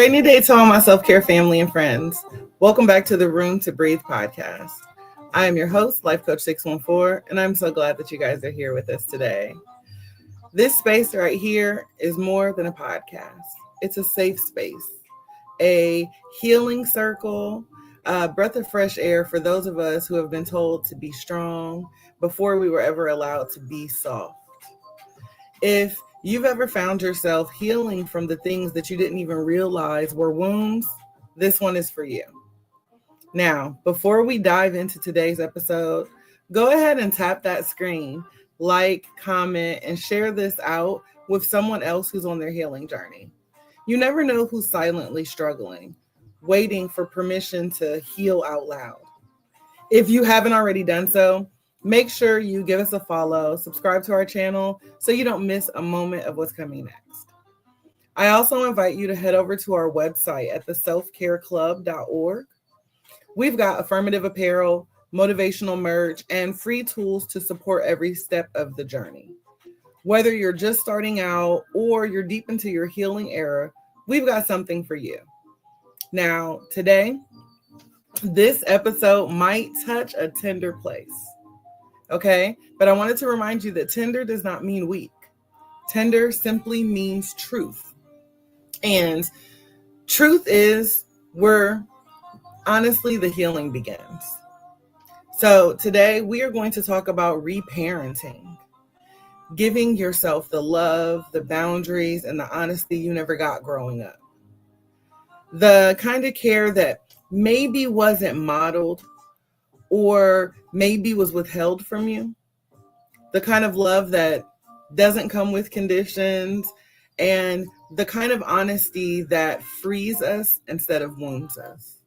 Great new day to all my self-care family and friends. Welcome back to the Room2Breathe Project. I am your host, Life Coach 614, and I'm so glad that you guys are here with us today. This space right here is more than a podcast. It's a safe space, a healing circle, a breath of fresh air for those of us who have been told to be strong before we were ever allowed to be soft. If you've ever found yourself healing from the things that you didn't even realize were wounds, this one is for you. Now, before we dive into today's episode, go ahead and tap that screen, like, comment, and share this out with someone else who's on their healing journey. You never know who's silently struggling, waiting for permission to heal out loud. If you haven't already done so, make sure you give us a follow, subscribe to our channel so you don't miss a moment of what's coming next. I also invite you to head over to our website at theselfcareclub.org. We've got affirmative apparel, motivational merch, and free tools to support every step of the journey. Whether you're just starting out or you're deep into your healing era, we've got something for you. Now, today, this episode might touch a tender place. Okay, but I wanted to remind you that tender does not mean weak. Tender simply means truth. And truth is where, honestly, the healing begins. So today we are going to talk about reparenting, giving yourself the love, the boundaries, and the honesty you never got growing up. The kind of care that maybe wasn't modeled or maybe was withheld from you. The kind of love that doesn't come with conditions, and the kind of honesty that frees us instead of wounds us.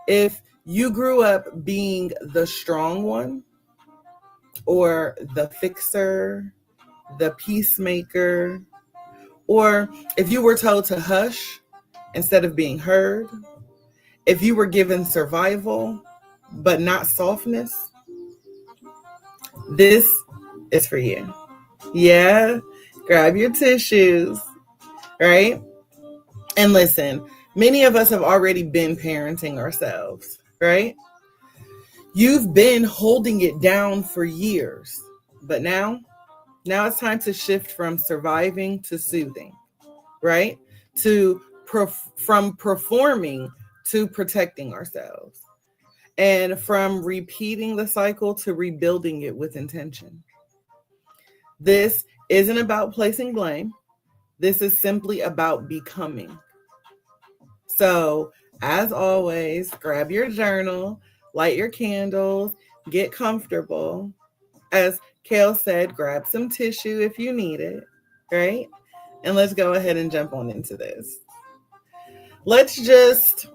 If you grew up being the strong one, or the fixer, the peacemaker, or if you were told to hush instead of being heard, if you were given survival but not softness, this is for you. Yeah, grab your tissues, right? And listen, many of us have already been parenting ourselves, right? You've been holding it down for years, but now it's time to shift from surviving to soothing, right? From performing to protecting ourselves. And from repeating the cycle to rebuilding it with intention. This isn't about placing blame. This is simply about becoming. So, as always, grab your journal, light your candles, get comfortable. As Kale said, grab some tissue if you need it, right? And let's go ahead and jump on into this. Let's just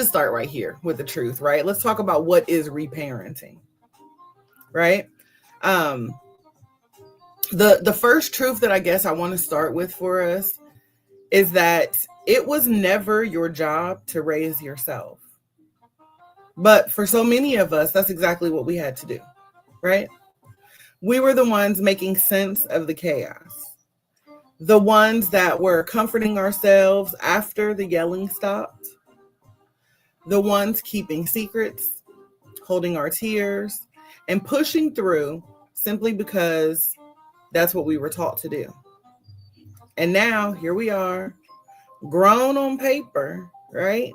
start right here with the truth, right? Let's talk about what is reparenting, right? The first truth that I guess I want to start with for us is that it was never your job to raise yourself. But for so many of us, that's exactly what we had to do, right? We were the ones making sense of the chaos. The ones that were comforting ourselves after the yelling stopped. The ones keeping secrets, holding our tears, and pushing through simply because that's what we were taught to do. And now here we are, grown on paper, right?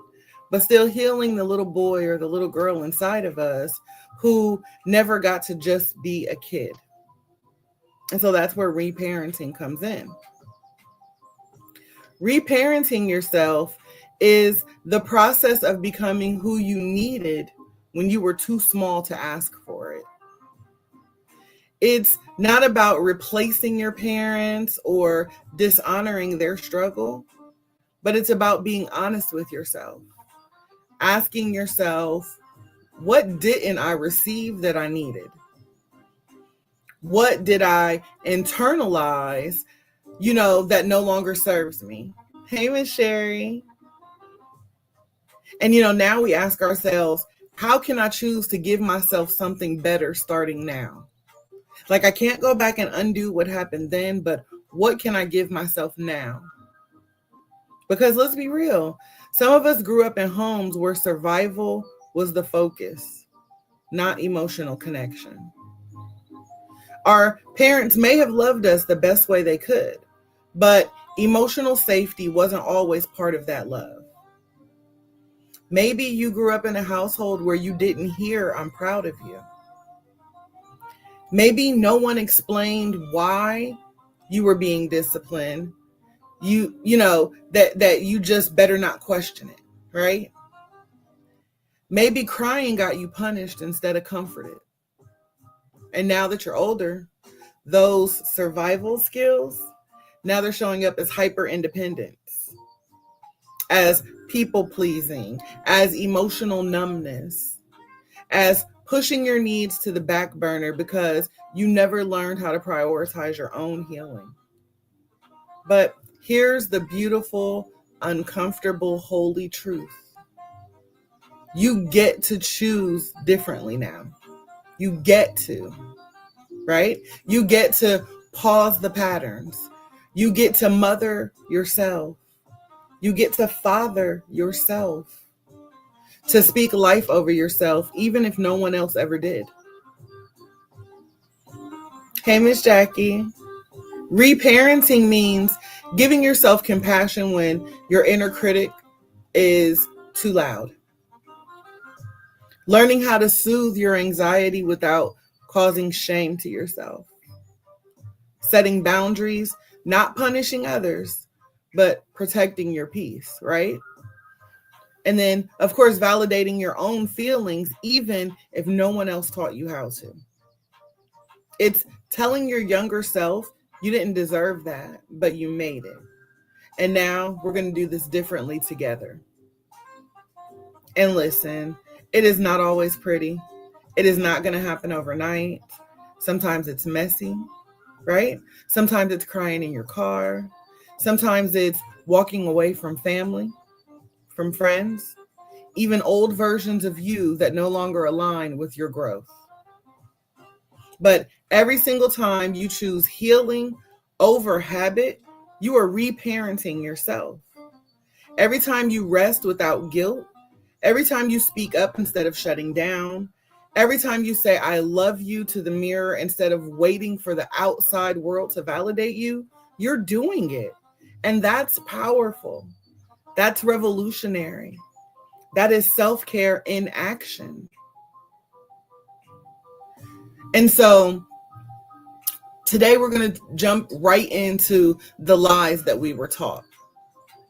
But still healing the little boy or the little girl inside of us who never got to just be a kid. And so that's where reparenting comes in. Reparenting yourself is the process of becoming who you needed when you were too small to ask for it. It's not about replacing your parents or dishonoring their struggle, but it's about being honest with yourself. Asking yourself, what didn't I receive that I needed? What did I internalize, that no longer serves me? Hey, Miss Sherry. And, now we ask ourselves, how can I choose to give myself something better starting now? Like, I can't go back and undo what happened then, but what can I give myself now? Because let's be real, some of us grew up in homes where survival was the focus, not emotional connection. Our parents may have loved us the best way they could, but emotional safety wasn't always part of that love. Maybe you grew up in a household where you didn't hear, "I'm proud of you." Maybe no one explained why you were being disciplined. That you just better not question it, right? Maybe crying got you punished instead of comforted. And now that you're older, those survival skills, now they're showing up as hyper independence, as people pleasing, as emotional numbness, as pushing your needs to the back burner because you never learned how to prioritize your own healing. But here's the beautiful, uncomfortable, holy truth. You get to choose differently now. You get to, right? You get to pause the patterns. You get to mother yourself. You get to father yourself. To speak life over yourself, even if no one else ever did. Hey, Miss Jackie. Reparenting means giving yourself compassion when your inner critic is too loud. Learning how to soothe your anxiety without causing shame to yourself. Setting boundaries, not punishing others, but protecting your peace, right? And then, of course, validating your own feelings, even if no one else taught you how to. It's telling your younger self, you didn't deserve that, but you made it. And now we're going to do this differently together. And listen, it is not always pretty. It is not going to happen overnight. Sometimes it's messy, right? Sometimes it's crying in your car. Sometimes it's walking away from family, from friends, even old versions of you that no longer align with your growth. But every single time you choose healing over habit, you are reparenting yourself. Every time you rest without guilt, every time you speak up instead of shutting down, every time you say, "I love you" to the mirror instead of waiting for the outside world to validate you, you're doing it. And that's powerful. That's revolutionary. That is self-care in action. And so today we're going to jump right into the lies that we were taught.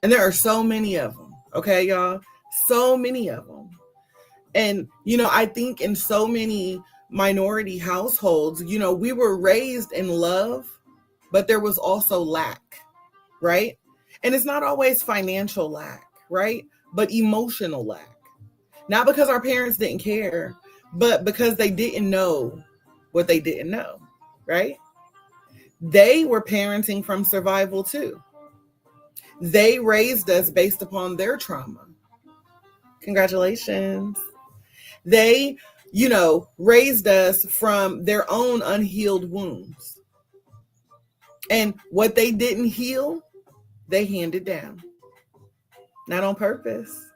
And there are so many of them. Okay, y'all? So many of them. And, I think in so many minority households, we were raised in love, but there was also lack, right? And it's not always financial lack, right? But emotional lack. Not because our parents didn't care, but because they didn't know what they didn't know, right? They were parenting from survival too. They raised us based upon their trauma. Congratulations. They, raised us from their own unhealed wounds. And what they didn't heal, they handed down. Not on purpose,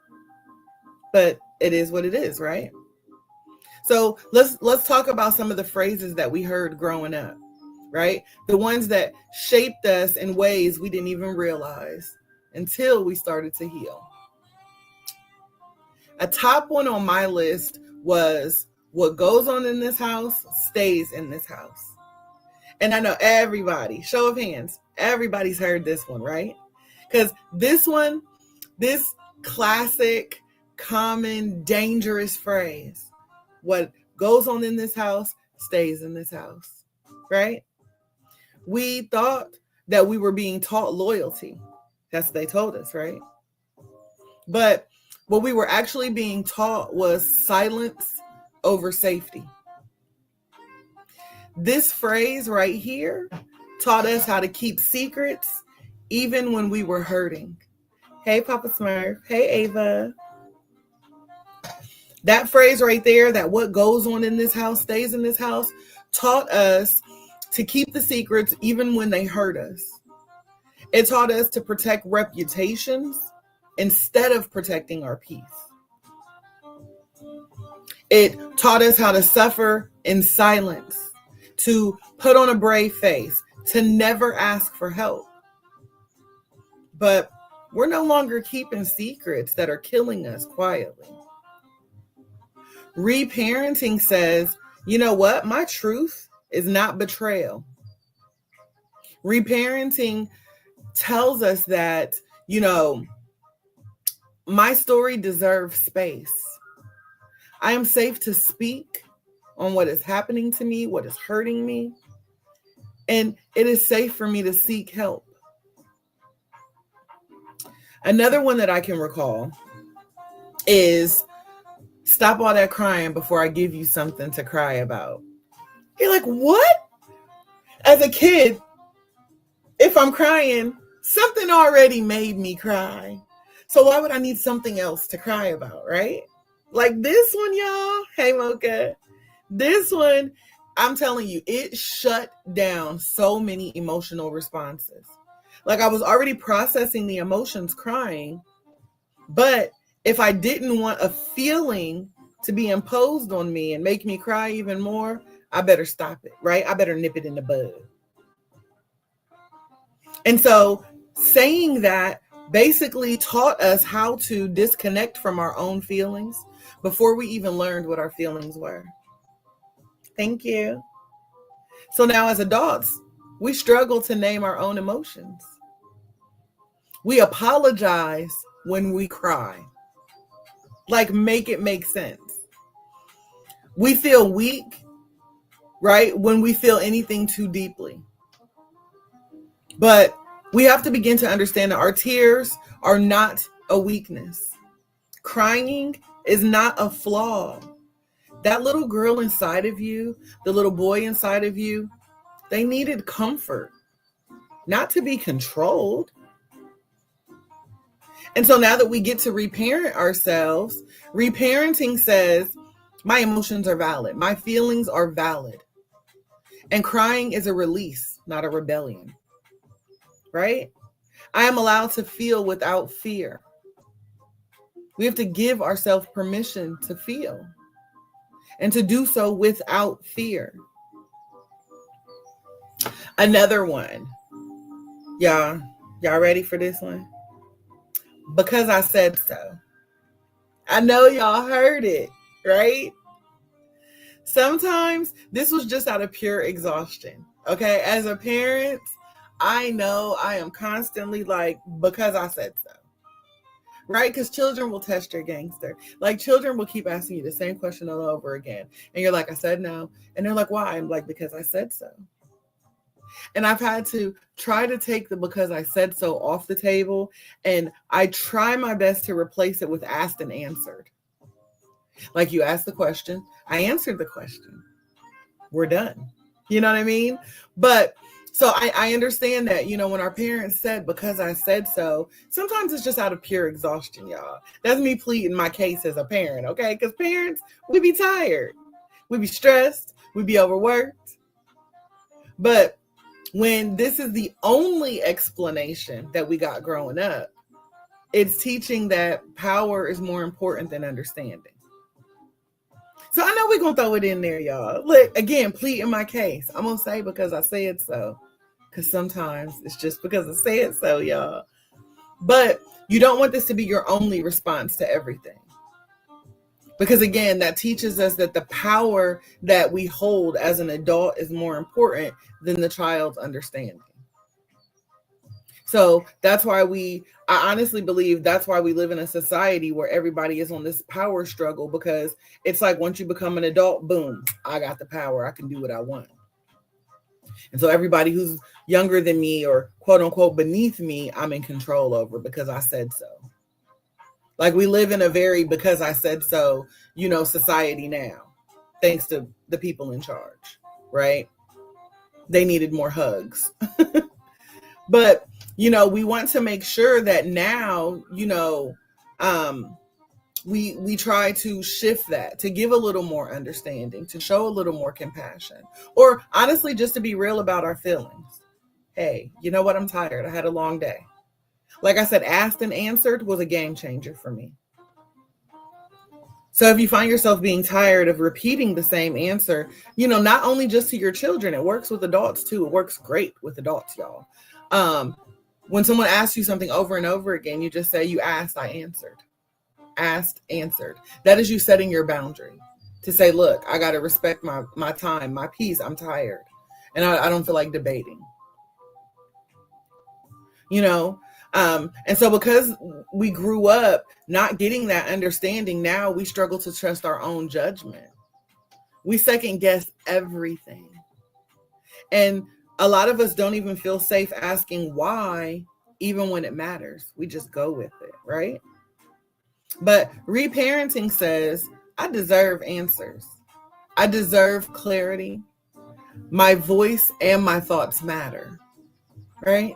but it is what it is, right? So let's talk about some of the phrases that we heard growing up, right? The ones that shaped us in ways we didn't even realize until we started to heal. A top one on my list was, "What goes on in this house stays in this house." And I know everybody, show of hands, everybody's heard this one, right? Because this classic, common, dangerous phrase, "What goes on in this house stays in this house," right? We thought that we were being taught loyalty. That's what they told us, right? But what we were actually being taught was silence over safety. This phrase right here taught us how to keep secrets even when we were hurting. Hey, Papa Smurf. Hey, Ava. That phrase right there, that "what goes on in this house stays in this house," taught us to keep the secrets even when they hurt us. It taught us to protect reputations instead of protecting our peace. It taught us how to suffer in silence, to put on a brave face, to never ask for help. But we're no longer keeping secrets that are killing us quietly. Reparenting says, you know what? My truth is not betrayal. Reparenting tells us that, my story deserves space. I am safe to speak on what is happening to me, what is hurting me, and it is safe for me to seek help. Another one that I can recall is stop all that crying before I give you something to cry about. You're like, what? As a kid, if I'm crying, something already made me cry. So why would I need something else to cry about, right? Like this one, y'all. Hey, Mocha. This one, I'm telling you, it shut down so many emotional responses. Like I was already processing the emotions crying, but if I didn't want a feeling to be imposed on me and make me cry even more, I better stop it, right? I better nip it in the bud. And so saying that basically taught us how to disconnect from our own feelings before we even learned what our feelings were. Thank you. So now as adults, we struggle to name our own emotions. We apologize when we cry. Like, make it make sense. We feel weak, right? When we feel anything too deeply. But we have to begin to understand that our tears are not a weakness. Crying is not a flaw. That little girl inside of you, the little boy inside of you, they needed comfort, not to be controlled. And so now that we get to reparent ourselves, reparenting says, my emotions are valid. My feelings are valid. And crying is a release, not a rebellion. Right? I am allowed to feel without fear. We have to give ourselves permission to feel and to do so without fear. Another one. Y'all ready for this one? Because I said so. I know y'all heard it, right? Sometimes this was just out of pure exhaustion. Okay, as a parent, I know I am constantly like, because I said so. Right? Because children will test your gangster. Like children will keep asking you the same question all over again. And you're like, I said no. And they're like, why? I'm like, because I said so. And I've had to try to take the because I said so off the table. And I try my best to replace it with asked and answered. Like you asked the question, I answered the question. We're done. You know what I mean? But so I understand that, when our parents said, because I said so, sometimes it's just out of pure exhaustion, y'all. That's me pleading my case as a parent, okay? Because parents, we be tired. We be stressed. We be overworked. But when this is the only explanation that we got growing up, it's teaching that power is more important than understanding. So I know we're going to throw it in there, y'all. Look, again, pleading my case. I'm going to say because I said so. Because sometimes it's just because I said so, y'all. But you don't want this to be your only response to everything. Because again, that teaches us that the power that we hold as an adult is more important than the child's understanding. So that's why I honestly believe that's why we live in a society where everybody is on this power struggle, because it's like once you become an adult, boom, I got the power. I can do what I want. And so everybody who's younger than me or quote unquote beneath me, I'm in control over because I said so. Like we live in a very because I said so, society now, thanks to the people in charge, right? They needed more hugs. But, we want to make sure that now, we try to shift that, to give a little more understanding, to show a little more compassion, or honestly, just to be real about our feelings. hey, you know what? I'm tired. I had a long day. Like I said, asked and answered was a game changer for me. So if you find yourself being tired of repeating the same answer, not only just to your children, it works with adults too. It works great with adults, y'all. When someone asks you something over and over again, you just say, you asked, I answered. Asked, answered. That is you setting your boundary to say, look, I got to respect my time, my peace. I'm tired. And I don't feel like debating. And so because we grew up not getting that understanding, now we struggle to trust our own judgment. We second guess everything. And a lot of us don't even feel safe asking why, even when it matters. We just go with it, right? But reparenting says, I deserve answers. I deserve clarity. My voice and my thoughts matter, right?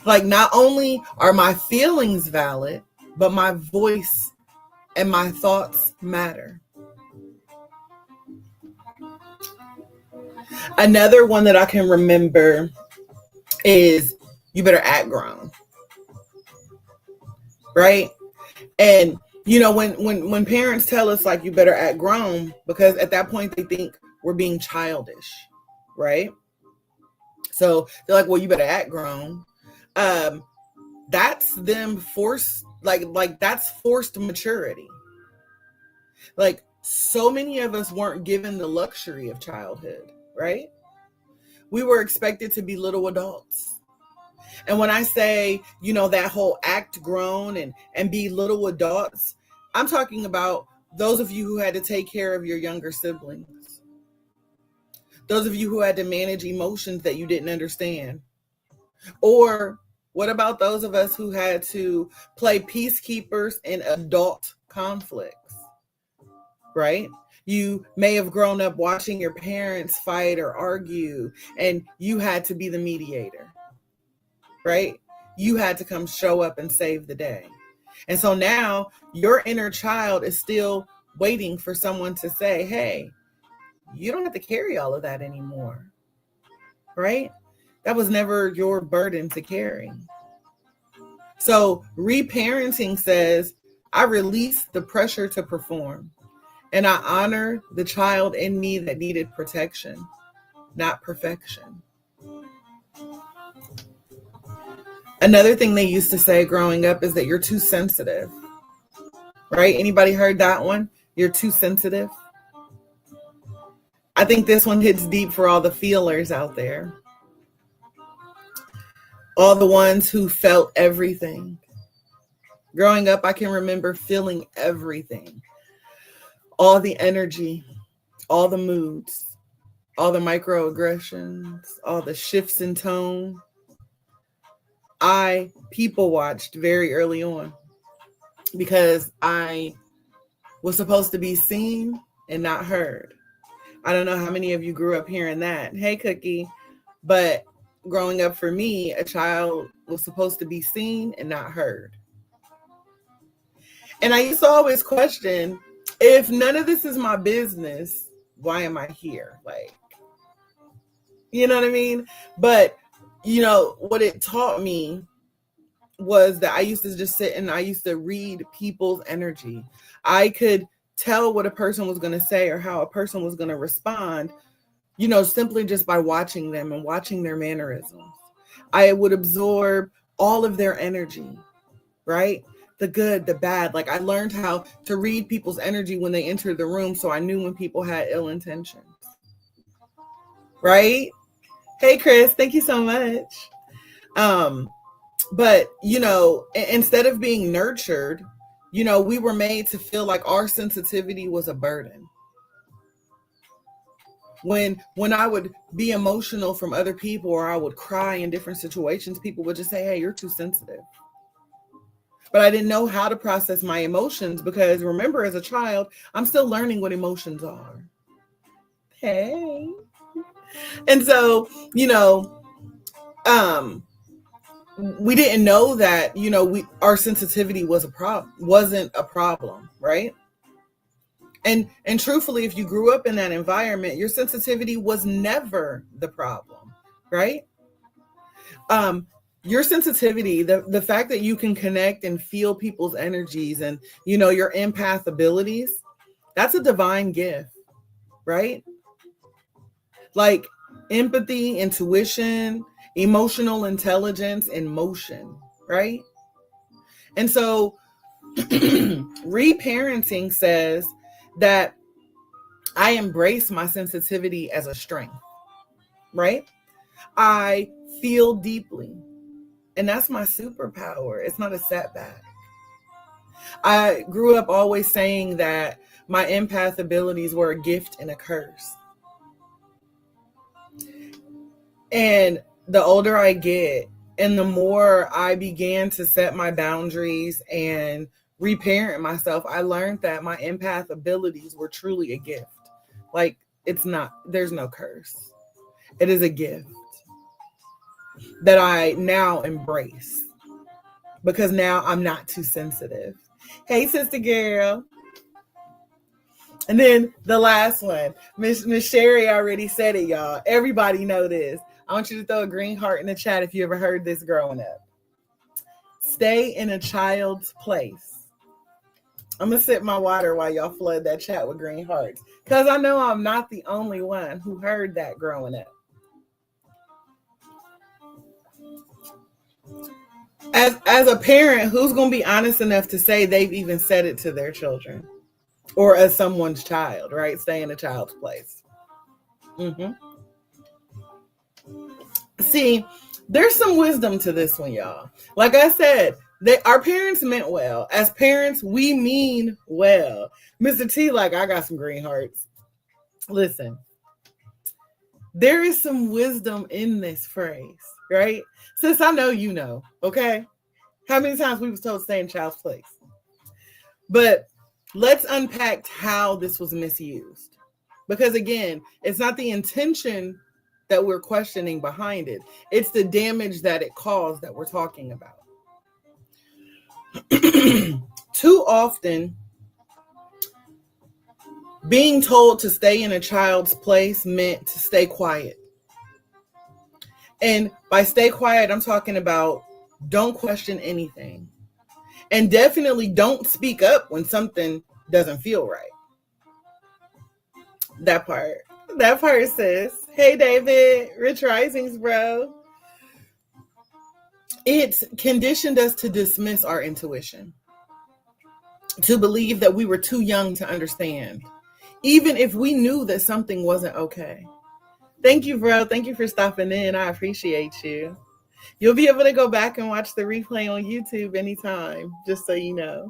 Like, not only are my feelings valid, but my voice and my thoughts matter. Another one that I can remember is, you better act grown, right? And when parents tell us, like, you better act grown, because at that point they think we're being childish, right? So they're like, well, you better act grown. That's them forced, like that's forced maturity. Like, so many of us weren't given the luxury of childhood, right? We were expected to be little adults. And when I say, that whole act grown and be little adults, I'm talking about those of you who had to take care of your younger siblings. Those of you who had to manage emotions that you didn't understand. Or what about those of us who had to play peacekeepers in adult conflicts, right? You may have grown up watching your parents fight or argue, and you had to be the mediator, right? You had to come show up and save the day. And so now your inner child is still waiting for someone to say, hey, you don't have to carry all of that anymore, right? That was never your burden to carry. So reparenting says, I release the pressure to perform, and I honor the child in me that needed protection, not perfection. Another thing they used to say growing up is that you're too sensitive, right? Anybody heard that one? You're too sensitive. I think this one hits deep for all the feelers out there. All the ones who felt everything. Growing up, I can remember feeling everything. All the energy, all the moods, all the microaggressions, all the shifts in tone. I people watched very early on because I was supposed to be seen and not heard. I don't know how many of you grew up hearing that. Hey, Cookie. But growing up for me, a child was supposed to be seen and not heard. And I used to always question, if none of this is my business, why am I here? Like, you know what I mean? But, what it taught me was that I used to just sit and I used to read people's energy. I could tell what a person was going to say or how a person was going to respond, simply just by watching them and watching their mannerisms. I would absorb all of their energy, right? The good, the bad. Like, I learned how to read people's energy when they entered the room, so I knew when people had ill intentions, right? Hey, Chris, thank you so much. But, instead of being nurtured, we were made to feel like our sensitivity was a burden. When I would be emotional from other people, or I would cry in different situations, people would just say, hey, you're too sensitive. But I didn't know how to process my emotions because, remember, as a child, I'm still learning what emotions are. Hey. And so, we didn't know that, our sensitivity wasn't a problem, right? And truthfully, if you grew up in that environment, your sensitivity was never the problem, right? Your sensitivity, the fact that you can connect and feel people's energies and, your empath abilities, that's a divine gift, right? Like empathy, intuition, emotional intelligence, and motion, right? And so reparenting says that I embrace my sensitivity as a strength, right? I feel deeply, and that's my superpower. It's not a setback. I grew up always saying that my empath abilities were a gift and a curse. And the older I get, and the more I began to set my boundaries and reparent myself, I learned that my empath abilities were truly a gift. Like, there's no curse. It is a gift that I now embrace because now I'm not too sensitive. Hey, sister girl. And then the last one, Miss Sherry already said it, y'all. Everybody know this. I want you to throw a green heart in the chat if you ever heard this growing up. Stay in a child's place. I'm going to sip my water while y'all flood that chat with green hearts, because I know I'm not the only one who heard that growing up. As a parent, who's going to be honest enough to say they've even said it to their children or as someone's child, right? Stay in a child's place. See, there's some wisdom to this one, y'all. Like I said, our parents meant well. As parents, we mean well. Mr. T, like, I got some green hearts. Listen, there is some wisdom in this phrase, right? Sis, I know you know, okay? How many times we was told to stay in child's place? But let's unpack how this was misused. Because again, it's not the intention that we're questioning behind it. It's the damage that it caused that we're talking about. Too often, being told to stay in a child's place meant to stay quiet. And by stay quiet, I'm talking about don't question anything. And definitely don't speak up when something doesn't feel right. That part sis. Hey, David, Rich Risings, bro. It's conditioned us to dismiss our intuition, to believe that we were too young to understand, even if we knew that something wasn't okay. Thank you, bro. Thank you for stopping in. I appreciate you. You'll be able to go back and watch the replay on YouTube anytime, just so you know.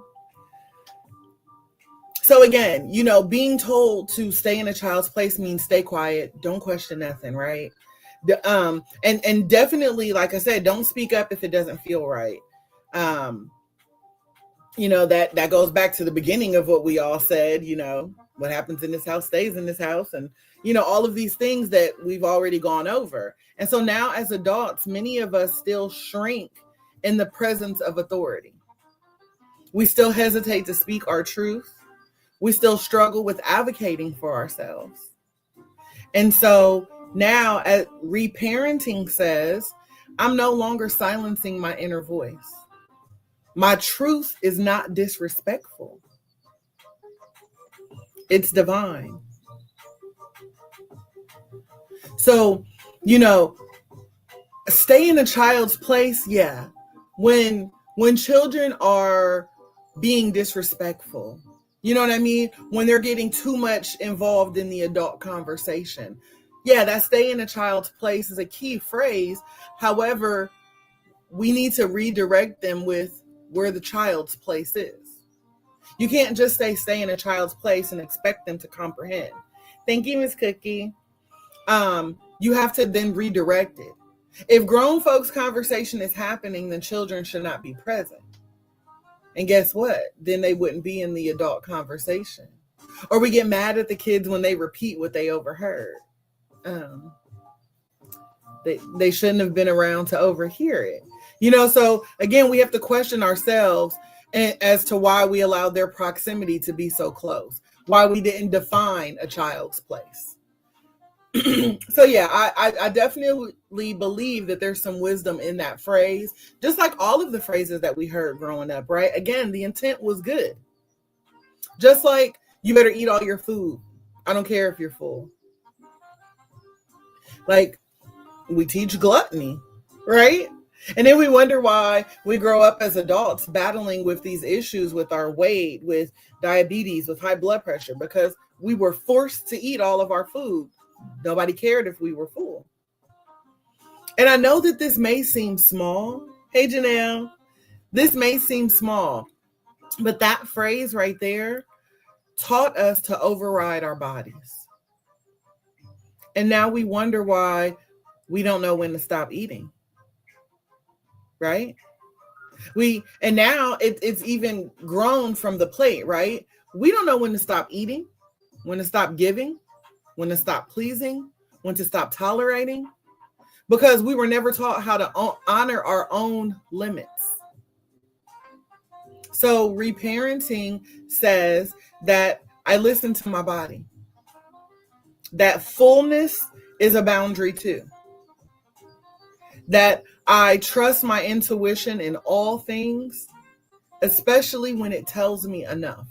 So again, being told to stay in a child's place means stay quiet, don't question nothing, right? And definitely, like I said, don't speak up if it doesn't feel right. That goes back to the beginning of what we all said, what happens in this house stays in this house, and all of these things that we've already gone over. And so now as adults, many of us still shrink in the presence of authority. We still hesitate to speak our truth. We still struggle with advocating for ourselves. And so now, as reparenting says, I'm no longer silencing my inner voice. My truth is not disrespectful. It's divine. So, stay in a child's place, yeah. When children are being disrespectful, you know what I mean? When they're getting too much involved in the adult conversation. Yeah, that stay in a child's place is a key phrase. However, we need to redirect them with where the child's place is. You can't just stay in a child's place and expect them to comprehend. Thank you, Miss Cookie. You have to then redirect it. If grown folks' conversation is happening, then children should not be present. And guess what? Then they wouldn't be in the adult conversation. Or we get mad at the kids when they repeat what they overheard. They shouldn't have been around to overhear it. So again, we have to question ourselves as to why we allowed their proximity to be so close, why we didn't define a child's place. So yeah, I definitely believe that there's some wisdom in that phrase, just like all of the phrases that we heard growing up, right? Again, the intent was good. Just like you better eat all your food. I don't care if you're full. Like we teach gluttony, right? And then we wonder why we grow up as adults battling with these issues with our weight, with diabetes, with high blood pressure, because we were forced to eat all of our food. Nobody cared if we were full. And I know that this may seem small. Hey, Janelle, this may seem small, but that phrase right there taught us to override our bodies. And now we wonder why we don't know when to stop eating, right? And now it's even grown from the plate, right? We don't know when to stop eating, when to stop giving, when to stop pleasing, when to stop tolerating, because we were never taught how to honor our own limits. So reparenting says that I listen to my body, that fullness is a boundary too, that I trust my intuition in all things, especially when it tells me enough.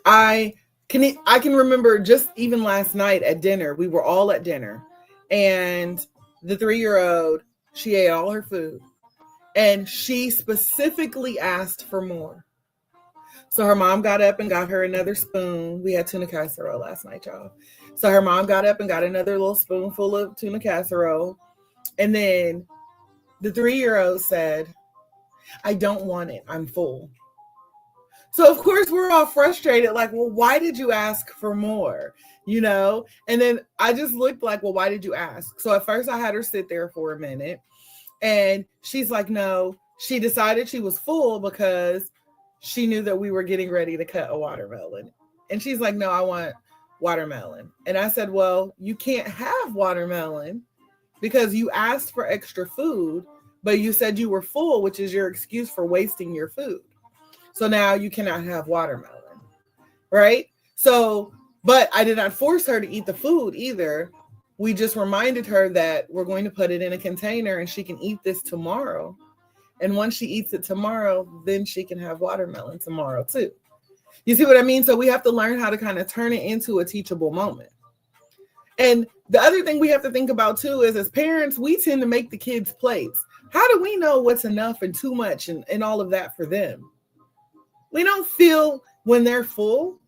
I can remember just even last night at dinner, we were all at dinner, and the 3-year-old, she ate all her food, and she specifically asked for more. So her mom got up and got her another spoon. We had tuna casserole last night, y'all. So her mom got up and got another little spoonful of tuna casserole. And then the 3-year-old said, I don't want it. I'm full. So of course we're all frustrated, like, well, why did you ask for more? You know? And then I just looked like, well, why did you ask? So at first I had her sit there for a minute, and she's like, no, she decided she was full because she knew that we were getting ready to cut a watermelon. And she's like, no, I want watermelon. And I said, well, you can't have watermelon because you asked for extra food, but you said you were full, which is your excuse for wasting your food. So now you cannot have watermelon, right? So, but I did not force her to eat the food either. We just reminded her that we're going to put it in a container and she can eat this tomorrow. And once she eats it tomorrow, then she can have watermelon tomorrow too. You see what I mean? So we have to learn how to kind of turn it into a teachable moment. And the other thing we have to think about too is, as parents, we tend to make the kids plates. How do we know what's enough and too much and all of that for them? We don't feel when they're full.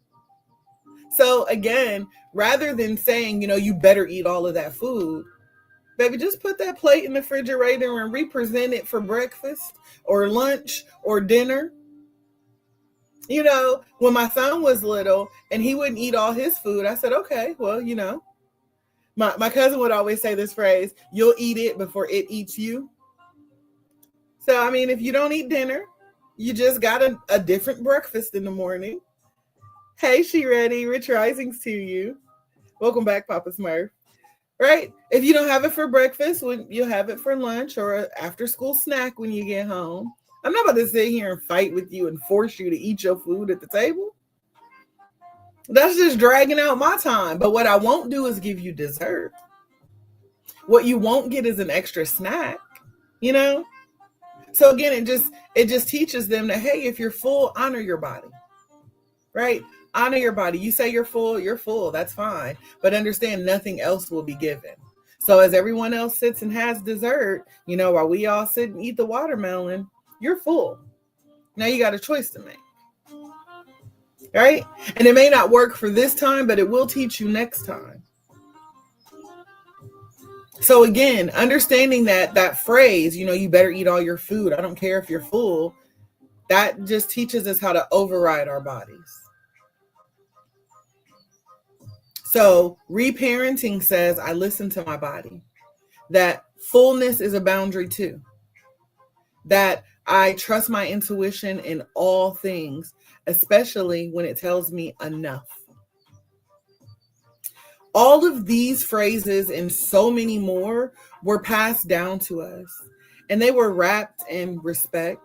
So again, rather than saying, you better eat all of that food, baby, just put that plate in the refrigerator and represent it for breakfast or lunch or dinner. When my son was little and he wouldn't eat all his food, I said, okay, well, my cousin would always say this phrase, you'll eat it before it eats you. So, I mean, if you don't eat dinner, you just got a different breakfast in the morning. Hey, She Ready, Rich Risings to you. Welcome back, Papa Smurf. Right? If you don't have it for breakfast, you'll have it for lunch or an after school snack when you get home. I'm not about to sit here and fight with you and force you to eat your food at the table. That's just dragging out my time. But what I won't do is give you dessert. What you won't get is an extra snack, So again, it just teaches them that, hey, if you're full, honor your body, right? Honor your body. You say you're full, that's fine. But understand nothing else will be given. So as everyone else sits and has dessert, while we all sit and eat the watermelon, you're full. Now you got a choice to make. Right? And it may not work for this time, but it will teach you next time. So again, understanding that phrase, you better eat all your food. I don't care if you're full. That just teaches us how to override our bodies. So reparenting says, I listen to my body. That fullness is a boundary too. That I trust my intuition in all things, especially when it tells me enough. All of these phrases and so many more were passed down to us, and they were wrapped in respect,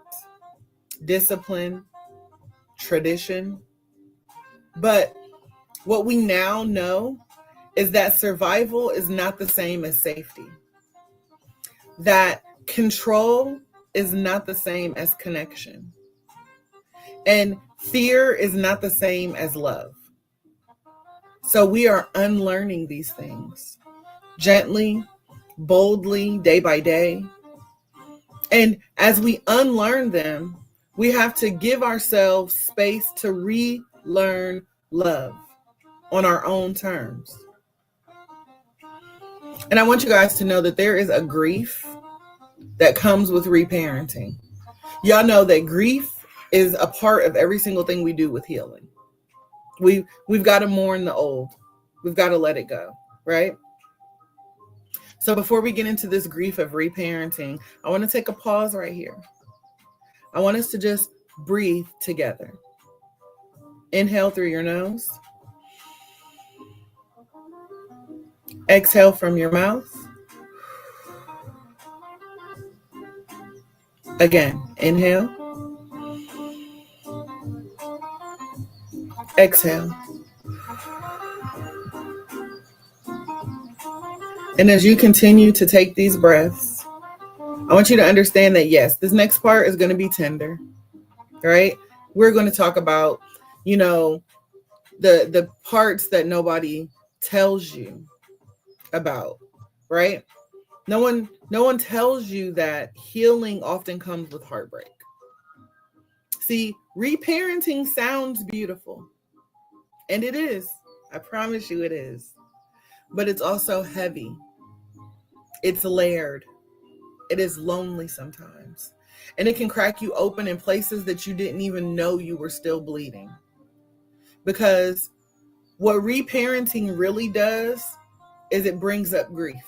discipline, tradition. But What we now know is that survival is not the same as safety. That control is not the same as connection. And fear is not the same as love. So we are unlearning these things gently, boldly, day by day. And as we unlearn them, we have to give ourselves space to relearn love on our own terms. And I want you guys to know that there is a grief that comes with reparenting. Y'all know that grief is a part of every single thing we do with healing. We've got to mourn the old. We've got to let it go, right? So before we get into this grief of reparenting, I want to take a pause right here. I want us to just breathe together. Inhale through your nose. Exhale from your mouth. Again, inhale. Exhale. And as you continue to take these breaths, I want you to understand that, yes, this next part is going to be tender, right? We're going to talk about, the parts that nobody tells you about, right? No one tells you that healing often comes with heartbreak. See, reparenting sounds beautiful, and it is. I promise you it is. But it's also heavy. It's layered. It is lonely sometimes. And it can crack you open in places that you didn't even know you were still bleeding. Because what reparenting really does is it brings up grief.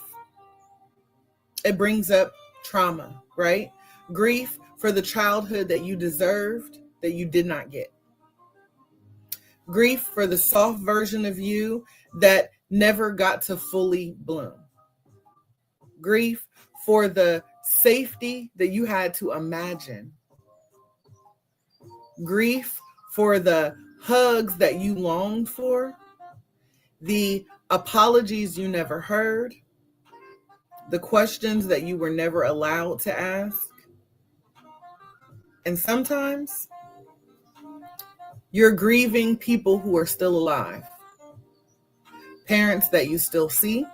It brings up trauma, right? Grief for the childhood that you deserved, that you did not get. Grief for the soft version of you that never got to fully bloom. Grief for the safety that you had to imagine. Grief for the hugs that you longed for. The apologies you never heard. The questions that you were never allowed to ask. And sometimes you're grieving people who are still alive. Parents that you still see.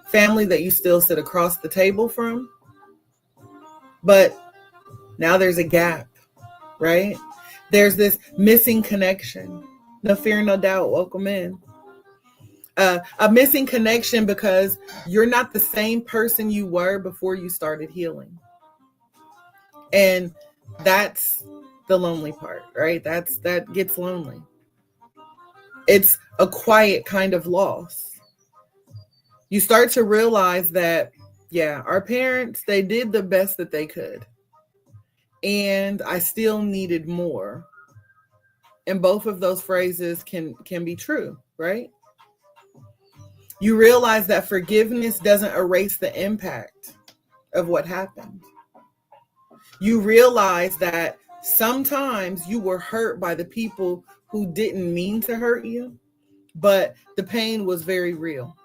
Family that you still sit across the table from. But now there's a gap, right? There's this missing connection. No fear, no doubt. Welcome in. A missing connection because you're not the same person you were before you started healing. And that's the lonely part, right? That gets lonely. It's a quiet kind of loss. You start to realize that, yeah, our parents, they did the best that they could. And I still needed more. And both of those phrases can be true, right? You realize that forgiveness doesn't erase the impact of what happened. You realize that sometimes you were hurt by the people who didn't mean to hurt you, but the pain was very real.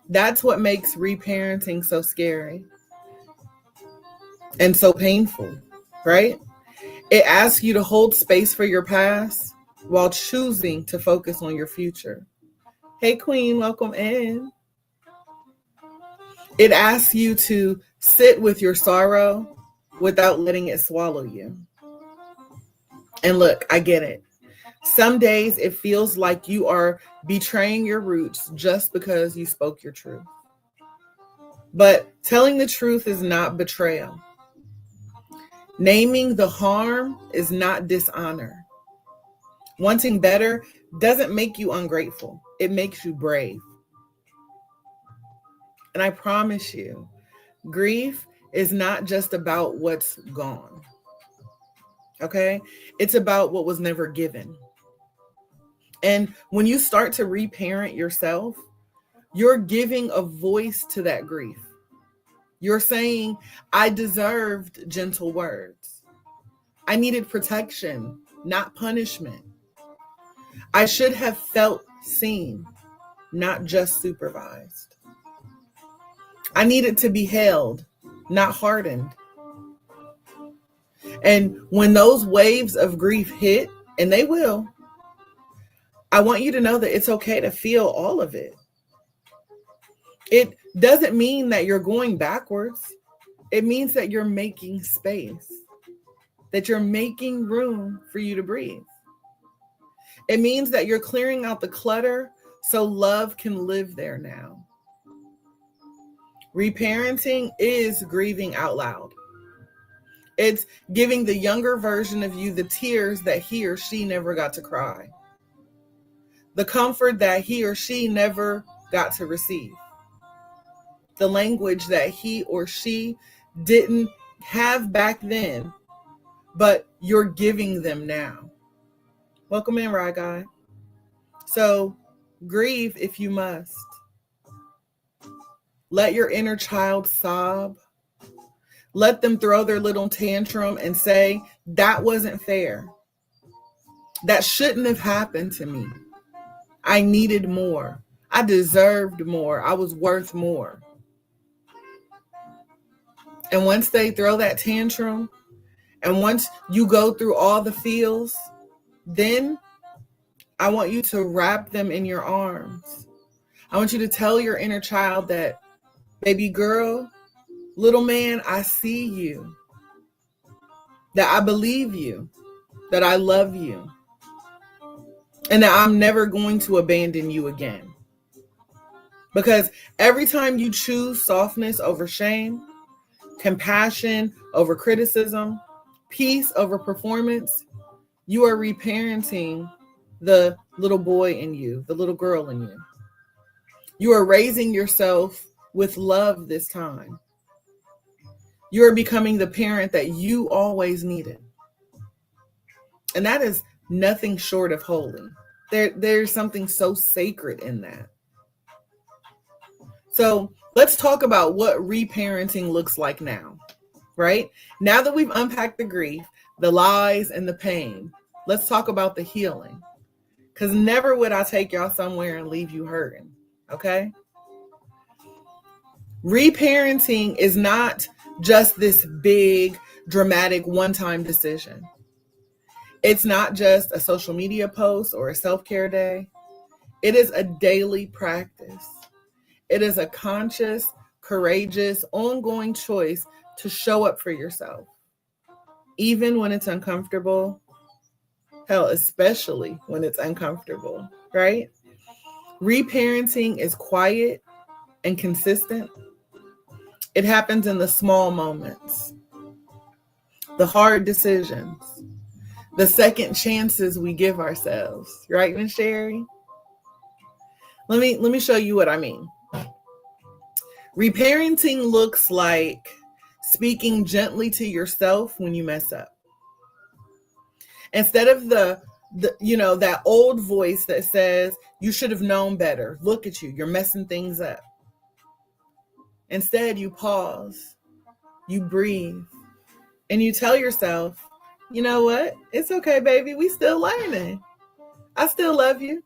That's what makes reparenting so scary and so painful, right? It asks you to hold space for your past while choosing to focus on your future. Hey, Queen, welcome in. It asks you to sit with your sorrow without letting it swallow you. And look, I get it. Some days it feels like you are betraying your roots just because you spoke your truth. But telling the truth is not betrayal. Naming the harm is not dishonor. Wanting better doesn't make you ungrateful. It makes you brave. And I promise you, grief is not just about what's gone. Okay? It's about what was never given. And when you start to reparent yourself, you're giving a voice to that grief. You're saying, I deserved gentle words. I needed protection, not punishment. I should have felt seen, not just supervised. I needed to be held, not hardened. And when those waves of grief hit, and they will, I want you to know that it's okay to feel all of it. It doesn't mean that you're going backwards. It means that you're making space, that you're making room for you to breathe. It means that you're clearing out the clutter so love can live there now. Reparenting is grieving out loud. It's giving the younger version of you the tears that he or she never got to cry, the comfort that he or she never got to receive, the language that he or she didn't have back then, but you're giving them now. Welcome in, Rye Guy. So grieve if you must. Let your inner child sob. Let them throw their little tantrum and say, that wasn't fair. That shouldn't have happened to me. I needed more. I deserved more. I was worth more. And once they throw that tantrum, and once you go through all the feels, then I want you to wrap them in your arms. I want you to tell your inner child that, baby girl, little man, I see you, that I believe you, that I love you, and that I'm never going to abandon you again. Because every time you choose softness over shame, compassion over criticism, peace over performance, you are reparenting the little boy in you, the little girl in you. You are raising yourself with love this time. You are becoming the parent that you always needed. And that is nothing short of holy. There's something so sacred in that. So let's talk about what reparenting looks like now, right? Now that we've unpacked the grief, the lies, and the pain, let's talk about the healing. Because never would I take y'all somewhere and leave you hurting, okay? Reparenting is not just this big, dramatic, one-time decision. It's not just a social media post or a self-care day. It is a daily practice. It is a conscious, courageous, ongoing choice to show up for yourself, even when it's uncomfortable. Hell, especially when it's uncomfortable, right? Reparenting is quiet and consistent. It happens in the small moments, the hard decisions, the second chances we give ourselves, right, Miss Sherry? Let me show you what I mean. Reparenting looks like speaking gently to yourself when you mess up. Instead of the that old voice that says you should have known better. Look at you, you're messing things up. Instead, you pause, you breathe, and you tell yourself, you know what? It's okay, baby. We still learning. I still love you.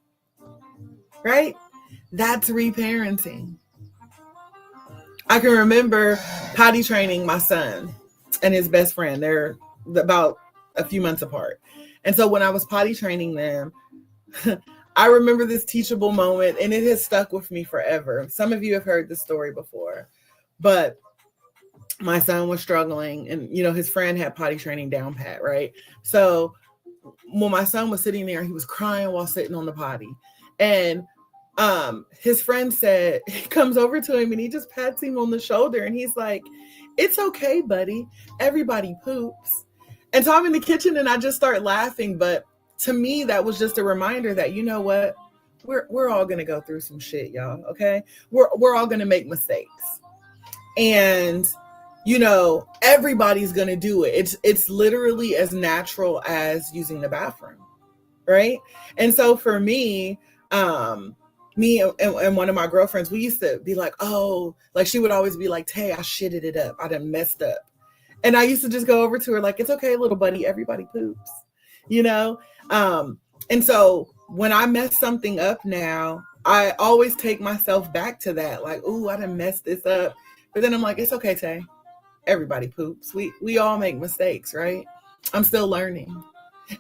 Right? That's reparenting. I can remember potty training my son and his best friend. They're about a few months apart. And so when I was potty training them, I remember this teachable moment, and it has stuck with me forever. Some of you have heard this story before, but my son was struggling, and his friend had potty training down pat, right? So when my son was sitting there, he was crying while sitting on the potty, and his friend said, he comes over to him and he just pats him on the shoulder, and he's like, "It's okay, buddy. Everybody poops." And so I'm in the kitchen and I just start laughing. But to me, that was just a reminder that, you know what, we're all gonna go through some shit, y'all. Okay, we're all gonna make mistakes, and everybody's gonna do it. It's literally as natural as using the bathroom, right? And so for me, me and one of my girlfriends, we used to be like, oh, like she would always be like, "Tay, I shitted it up. I done messed up." And I used to just go over to her like, "It's okay, little buddy. Everybody poops," And so when I mess something up now, I always take myself back to that. Like, ooh, I done messed this up. But then I'm like, it's okay, Tay. Everybody poops. We all make mistakes, right? I'm still learning.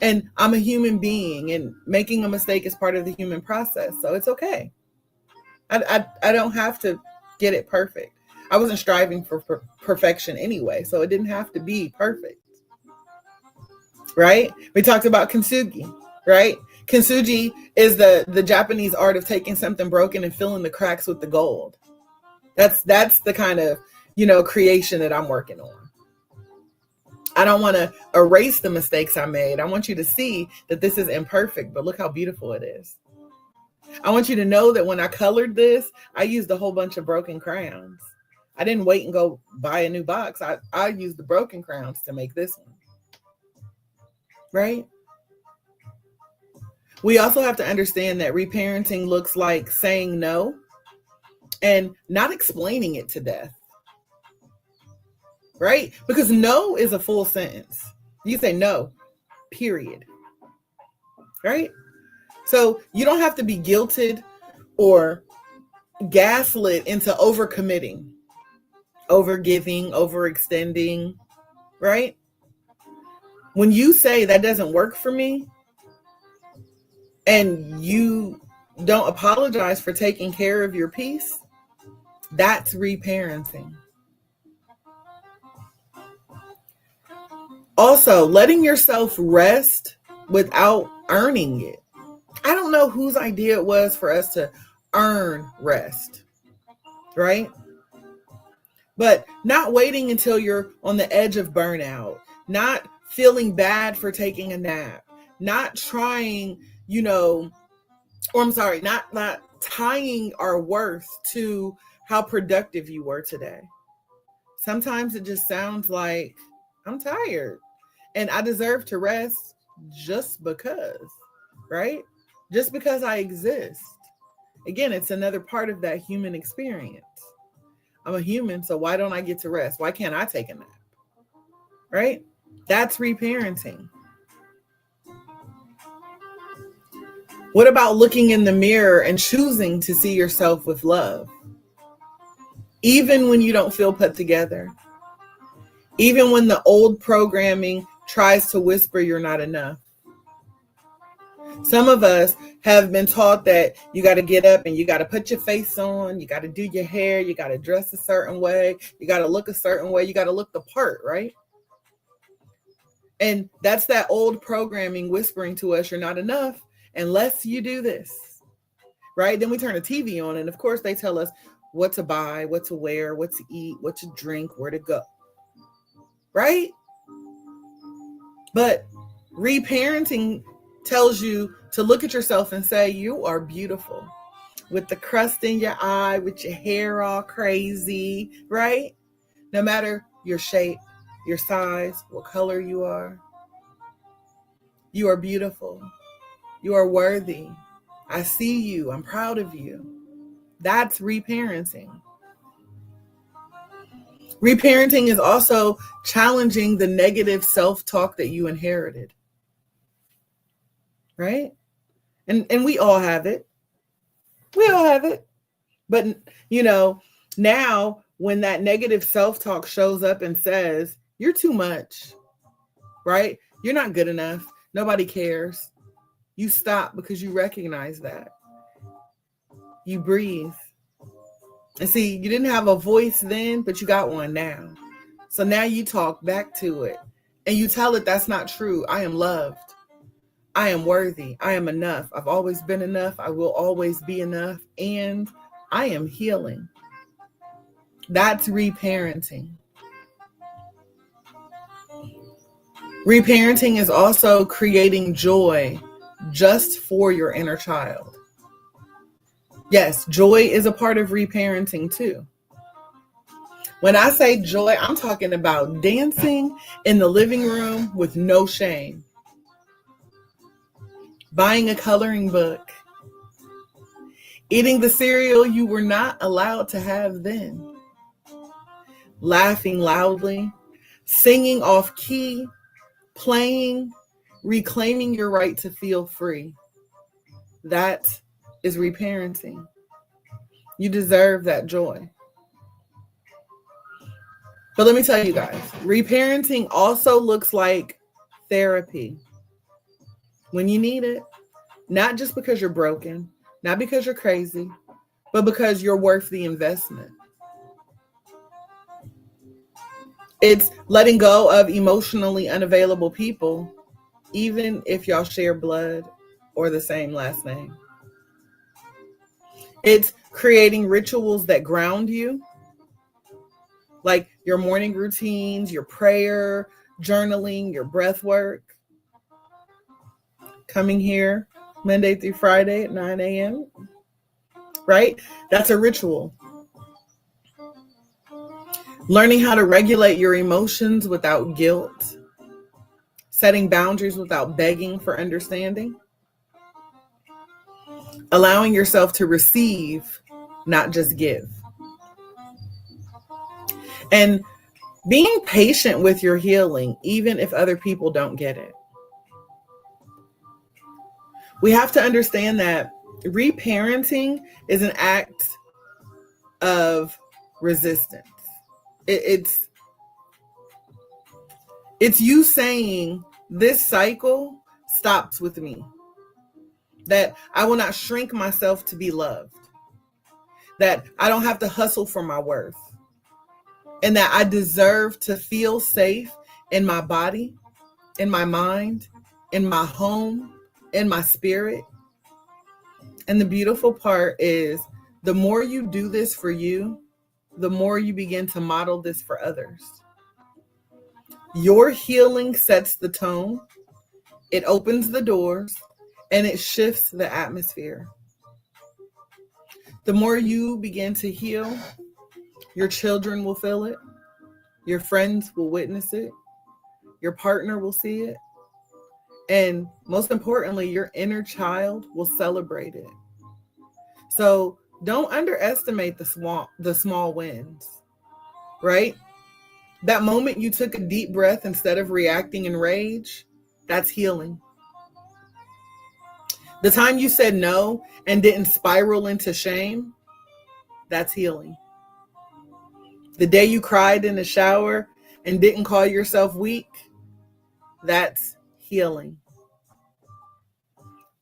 And I'm a human being, and making a mistake is part of the human process. So it's okay. I don't have to get it perfect. I wasn't striving for perfection anyway, so it didn't have to be perfect. Right? We talked about kintsugi, right? Kintsugi is the Japanese art of taking something broken and filling the cracks with the gold. That's the kind of, creation that I'm working on. I don't want to erase the mistakes I made. I want you to see that this is imperfect, but look how beautiful it is. I want you to know that when I colored this, I used a whole bunch of broken crayons. I didn't wait and go buy a new box. I used the broken crayons to make this one. Right? We also have to understand that reparenting looks like saying no and not explaining it to death. Right? Because no is a full sentence. You say no, period. Right? So you don't have to be guilted or gaslit into overcommitting, overgiving, overextending, right? When you say that doesn't work for me and you don't apologize for taking care of your peace, that's reparenting. Also, letting yourself rest without earning it. I don't know whose idea it was for us to earn rest, right? But not waiting until you're on the edge of burnout, not feeling bad for taking a nap, not trying, not tying our worth to how productive you were today. Sometimes it just sounds like, I'm tired and I deserve to rest just because, right? Just because I exist. Again, it's another part of that human experience. I'm a human, so why don't I get to rest? Why can't I take a nap? Right? That's reparenting. What about looking in the mirror and choosing to see yourself with love? Even when you don't feel put together. Even when the old programming tries to whisper you're not enough. Some of us have been taught that you got to get up and you got to put your face on, you got to do your hair, you got to dress a certain way, you got to look a certain way, you got to look the part, right? And that's that old programming whispering to us, you're not enough unless you do this, right? Then we turn the TV on and of course they tell us what to buy, what to wear, what to eat, what to drink, where to go, right? But reparenting tells you to look at yourself and say, you are beautiful with the crust in your eye, with your hair all crazy, right? No matter your shape, your size, what color you are beautiful. You are worthy. I see you. I'm proud of you. That's reparenting. Reparenting is also challenging the negative self-talk that you inherited. Right? And we all have it. We all have it. But, now when that negative self-talk shows up and says, you're too much, right? You're not good enough. Nobody cares. You stop because you recognize that. You breathe. And see, you didn't have a voice then, but you got one now. So now you talk back to it and you tell it that's not true. I am loved. I am worthy. I am enough. I've always been enough. I will always be enough. And I am healing. That's reparenting. Reparenting is also creating joy just for your inner child. Yes, joy is a part of reparenting too. When I say joy, I'm talking about dancing in the living room with no shame. Buying a coloring book. Eating the cereal you were not allowed to have then. Laughing loudly. Singing off key. Playing. Reclaiming your right to feel free. That is reparenting. You deserve that joy. But let me tell you guys, reparenting also looks like therapy when you need it. Not just because you're broken, not because you're crazy, but because you're worth the investment. It's letting go of emotionally unavailable people, even if y'all share blood or the same last name. It's creating rituals that ground you, like your morning routines, your prayer, journaling, your breath work. Coming here Monday through Friday at 9 a.m., right? That's a ritual. Learning how to regulate your emotions without guilt. Setting boundaries without begging for understanding. Allowing yourself to receive, not just give. And being patient with your healing, even if other people don't get it. We have to understand that reparenting is an act of resistance. It's you saying, this cycle stops with me. That I will not shrink myself to be loved. That I don't have to hustle for my worth. And that I deserve to feel safe in my body, in my mind, in my home, in my spirit. And the beautiful part is, the more you do this for you, the more you begin to model this for others. Your healing sets the tone, it opens the doors, and it shifts the atmosphere. The more you begin to heal, your children will feel it, your friends will witness it, your partner will see it, and most importantly, your inner child will celebrate it. So don't underestimate the small wins, right? That moment you took a deep breath instead of reacting in rage, that's healing. The time you said no and didn't spiral into shame, that's healing. The day you cried in the shower and didn't call yourself weak, that's healing.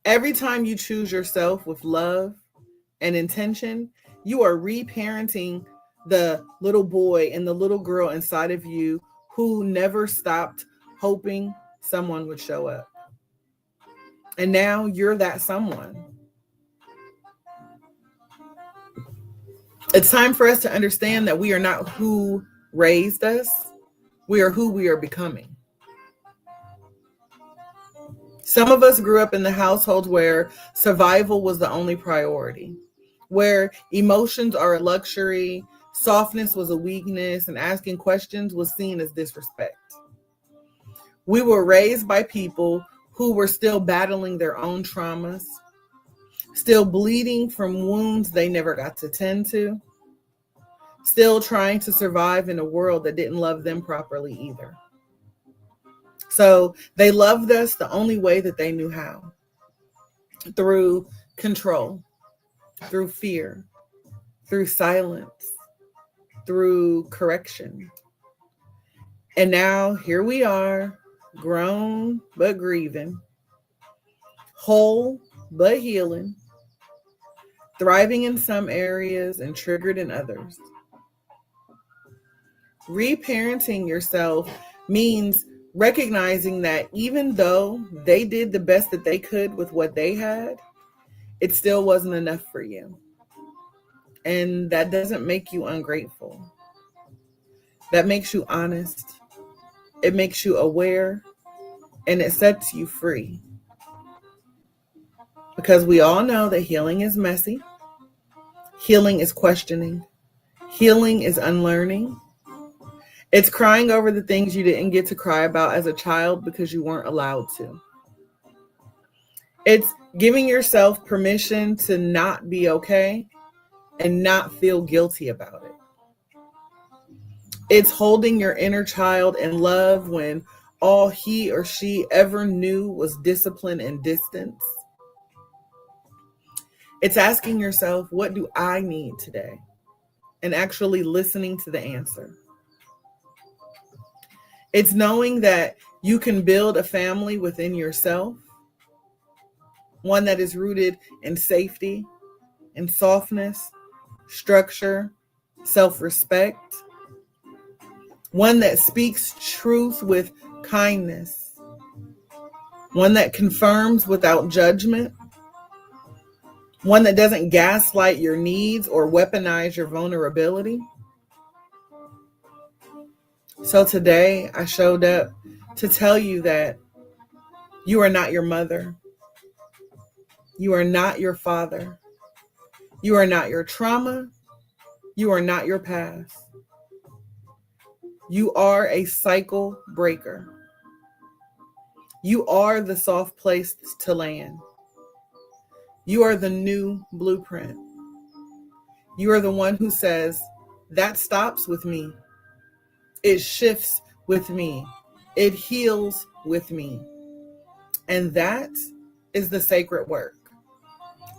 Every time you choose yourself with love and intention, you are reparenting the little boy and the little girl inside of you who never stopped hoping someone would show up. And now you're that someone. It's time for us to understand that we are not who raised us. We are who we are becoming. Some of us grew up in the household where survival was the only priority, where emotions are a luxury, softness was a weakness, and asking questions was seen as disrespect. We were raised by people who were still battling their own traumas, still bleeding from wounds they never got to tend to, still trying to survive in a world that didn't love them properly either. So they loved us the only way that they knew how, through control, through fear, through silence, through correction. And now here we are, grown but grieving, whole but healing, thriving in some areas and triggered in others. Reparenting yourself means recognizing that even though they did the best that they could with what they had, it still wasn't enough for you. And that doesn't make you ungrateful. That makes you honest. It makes you aware, and it sets you free. Because we all know that healing is messy. Healing is questioning. Healing is unlearning. It's crying over the things you didn't get to cry about as a child because you weren't allowed to. It's giving yourself permission to not be okay and not feel guilty about it. It's holding your inner child in love when all he or she ever knew was discipline and distance. It's asking yourself, what do I need today? And actually listening to the answer. It's knowing that you can build a family within yourself, one that is rooted in safety, in softness, structure, self-respect, one that speaks truth with kindness, one that confirms without judgment, one that doesn't gaslight your needs or weaponize your vulnerability. So today I showed up to tell you that you are not your mother. You are not your father. You are not your trauma. You are not your past. You are a cycle breaker. You are the soft place to land. You are the new blueprint. You are the one who says, that stops with me. It shifts with me. It heals with me. And that is the sacred work.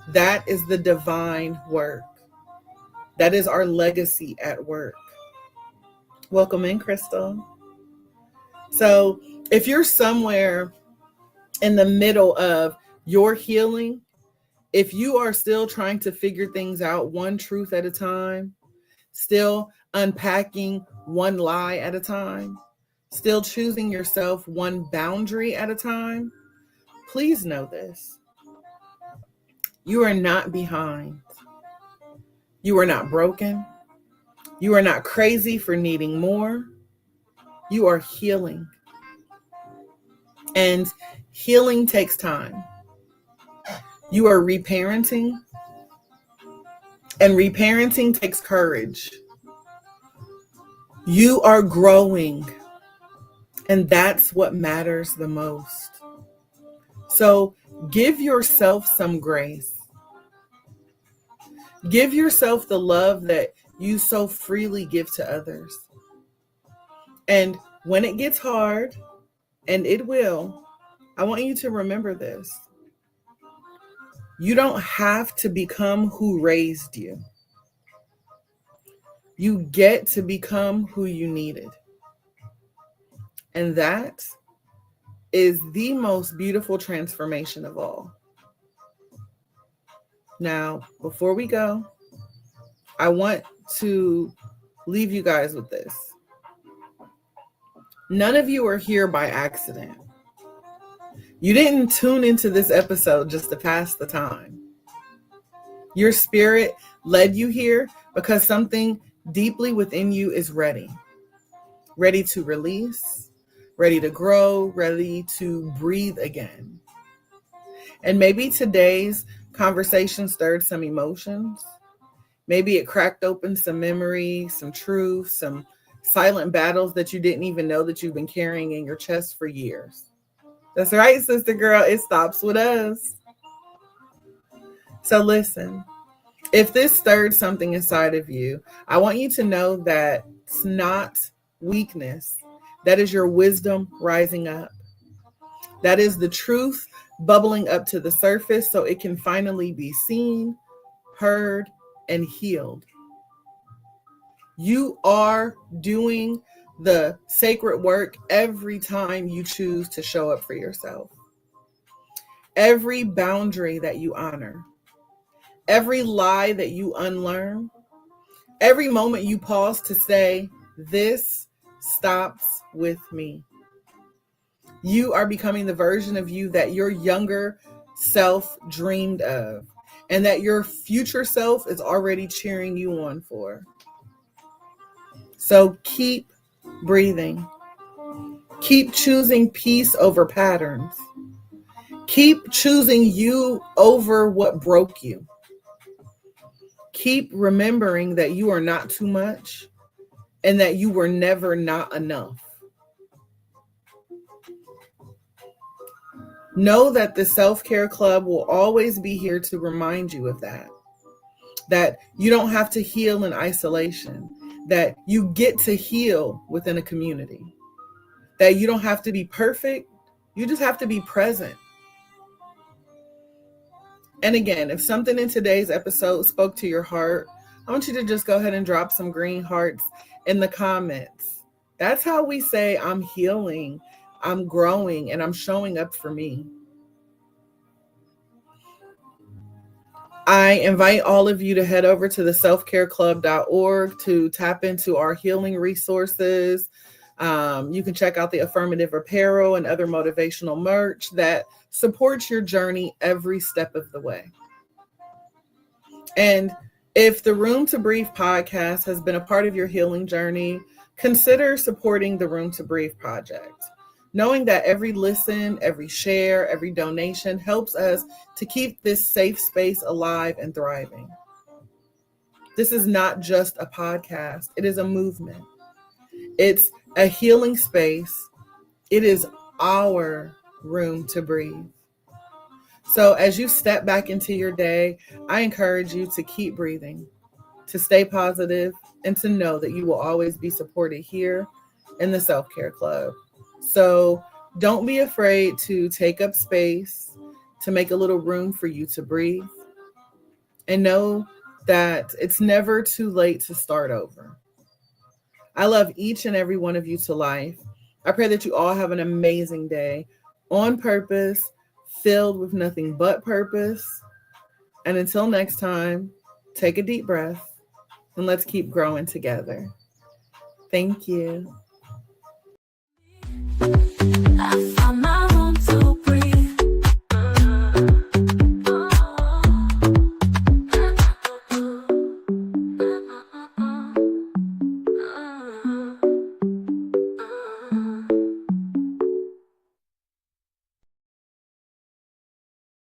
That is the divine work. That is our legacy at work. Welcome in, Crystal. So if you're somewhere in the middle of your healing, if you are still trying to figure things out one truth at a time, still unpacking one lie at a time, still choosing yourself one boundary at a time, please know this. You are not behind. You are not broken. You are not crazy for needing more. You are healing. And healing takes time. You are reparenting. And reparenting takes courage. You are growing. And that's what matters the most. So give yourself some grace. Give yourself the love that you so freely give to others. And when it gets hard, and it will, I want you to remember this. You don't have to become who raised you. You get to become who you needed. And that is the most beautiful transformation of all. Now, before we go, I want to leave you guys with this. None of you are here by accident. You didn't tune into this episode just to pass the time. Your spirit led you here because something deeply within you is ready to release, ready to grow, ready to breathe again. And maybe today's conversation stirred some emotions. Maybe it cracked open some memory, some truth, some silent battles that you didn't even know that you've been carrying in your chest for years. That's right, sister girl. It stops with us. So listen, if this stirred something inside of you, I want you to know that it's not weakness. That is your wisdom rising up. That is the truth bubbling up to the surface so it can finally be seen, heard, and healed. You are doing the sacred work every time you choose to show up for yourself. Every boundary that you honor, every lie that you unlearn, every moment you pause to say, this stops with me. You are becoming the version of you that your younger self dreamed of, and that your future self is already cheering you on for. So keep breathing. Keep choosing peace over patterns. Keep choosing you over what broke you. Keep remembering that you are not too much and that you were never not enough. Know that the Self-Care Club will always be here to remind you of that. That you don't have to heal in isolation. That you get to heal within a community. That you don't have to be perfect. You just have to be present. And again, if something in today's episode spoke to your heart, I want you to just go ahead and drop some green hearts in the comments. That's how we say I'm healing, I'm growing, and I'm showing up for me. I invite all of you to head over to the selfcareclub.org to tap into our healing resources. You can check out the affirmative apparel and other motivational merch that supports your journey every step of the way. And if the Room to Breathe podcast has been a part of your healing journey, consider supporting the Room to Breathe Project. Knowing that every listen, every share, every donation helps us to keep this safe space alive and thriving. This is not just a podcast, it is a movement. It's a healing space. It is our room to breathe. So as you step back into your day, I encourage you to keep breathing, to stay positive, and to know that you will always be supported here in the Self-Care Club. So don't be afraid to take up space, to make a little room for you to breathe, and know that it's never too late to start over. I love each and every one of you to life. I pray that you all have an amazing day on purpose, filled with nothing but purpose. And until next time, take a deep breath and let's keep growing together. Thank you.